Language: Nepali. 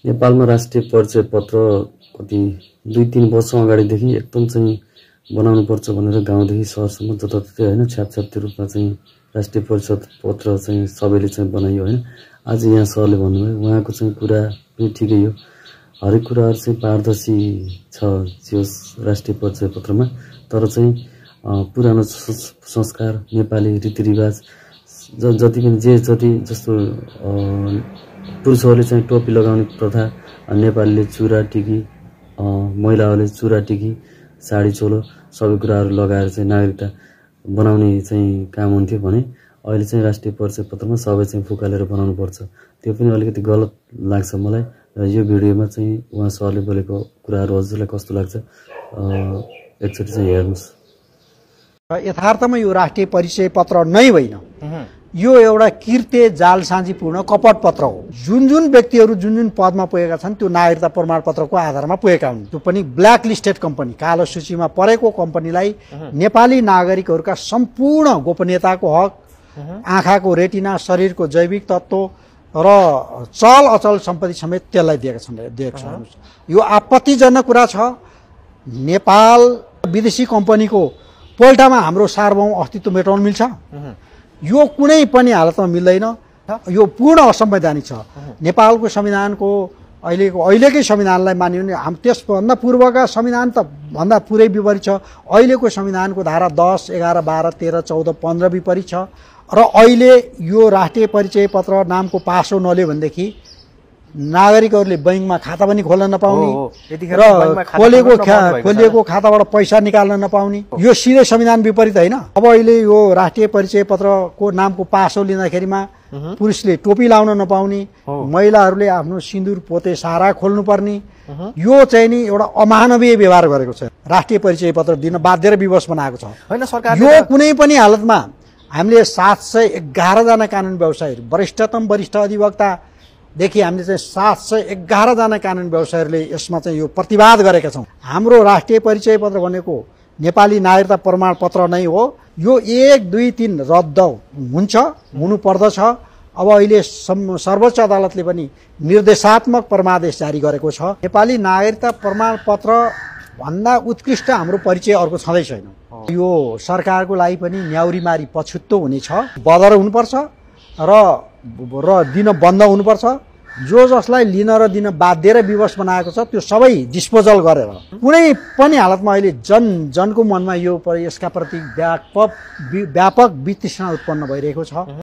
नेपालमा राष्ट्रिय परिचय पत्र कति 2-3 वर्ष अगाडिदेखि एकदम चाहिँ बनाउनु पर्छ भनेर गाउँदेखि सहरसम्म जताततै हैन छ्यापछ्यापको रूपमा चाहिँ राष्ट्रिय परिचय पत्र चाहिँ सबैले चाहिँ बनाइयो हैन। आज यहाँ सरले भन्नुभयो उहाँको चाहिँ कुरा पनि ठिकै हो। हरेक कुराहरु चाहिँ पारदर्शी छ जस राष्ट्रिय परिचय पत्रमा, तर चाहिँ पुरानो संस्कार नेपाली रीतिरिवाज जति पनि जति जस्तो पुरुषहरूले चाहिँ टोपी लगाउने प्रथा, नेपालीले चुरा टिकी, महिलाहरूले चुरा टिकी, साडी चोलो सबै कुराहरु लगाएर चाहिँ नागरिकता बनाउने चाहिँ काम हुन्थ्यो भने अहिले चाहिँ राष्ट्रिय परिचय पत्रमा सबै चाहिँ फुकालेर बनाउनु पर्छ। त्यो पनि अलिकति गलत लाग्छ मलाई। यो भिडियोमा चाहिँ उहाँ सरले बोलेको कुराहरु हजुरलाई कस्तो लाग्छ एकचोटी चाहिँ हेर्नुस्। यथार्थमा यो राष्ट्रिय परिचय पत्र नै होइन, यो एउटा कृत्य जालसाजीपूर्ण कपट पत्र हो। जुन व्यक्तिहरू जुन पदमा पुगेका छन् त्यो नागरिकता प्रमाणपत्रको आधारमा पुगेका हुन्। त्यो पनि ब्ल्याक लिस्टेड कम्पनी, कालो सूचीमा परेको कम्पनीलाई नेपाली नागरिकहरूका सम्पूर्ण गोपनीयताको हक, आँखाको रेटिना, शरीरको जैविक तत्त्व र चल अचल सम्पत्ति समेत त्यसलाई दिएका छन्। यो आपत्तिजनक कुरा छ। नेपाल विदेशी कम्पनीको पोल्टामा हाम्रो सार्वभौम अस्तित्व मेटाउन मिल्छ? यो कुनै पनि हालतमा मिल्दैन। यो पूर्ण असंवैधानिक छ। नेपालको संविधानको अहिलेकै संविधानलाई मान्यो भने त्यसभन्दा पूर्वका संविधान त भन्दा पुरै विपरीत छ। अहिलेको संविधानको धारा 10, 11, 12, 13, 14, 15 विपरीत छ। र अहिले यो राष्ट्रिय परिचय पत्र नामको पासो नलियो भनेदेखि नागरिकहरूले बैंकमा खाता पनि खोल्न नपाउने र खोलिएको खाताबाट पैसा निकाल्न नपाउने, यो सिधै संविधान विपरीत होइन। अब अहिले यो राष्ट्रिय परिचय पत्रको नामको पासो लिँदाखेरिमा पुरुषले टोपी लाउन नपाउने, महिलाहरूले आफ्नो सिन्दुर पोते सारा खोल्नु पर्ने, यो चाहिँ नि एउटा अमानवीय व्यवहार गरेको छ। राष्ट्रिय परिचय पत्र दिन बाध्य र विवश बनाएको छ हैन सरकारले। यो कुनै पनि हालतमा हामीले 711 जना कानुन व्यवसायीहरू, वरिष्ठतम वरिष्ठ अधिवक्ता देखि हामीले चाहिँ 711 जना कानुन व्यवसायीहरूले यसमा चाहिँ यो प्रतिवाद गरेका छौँ। हाम्रो राष्ट्रिय परिचय पत्र भनेको नेपाली नागरिकता प्रमाणपत्र नै हो। यो 1, 2, 3 रद्द हुनु पर्दछ। अब अहिले सर्वोच्च अदालतले पनि निर्देशात्मक परमादेश जारी गरेको छ। नेपाली नागरिकता प्रमाणपत्र भन्दा उत्कृष्ट हाम्रो परिचय अर्को छँदै छैन। यो सरकारको लागि पनि न्याउरीमारी पछुतो हुनेछ। बदर हुनुपर्छ र दिन बन्द हुनुपर्छ। जो जसलाई लिन र दिन बाध्य र विवश बनाएको छ त्यो सबै डिस्पोजल गरेर कुनै पनि हालतमा अहिले जनको मनमा यसका प्रति व्यापक वितृष्णा उत्पन्न भइरहेको छ।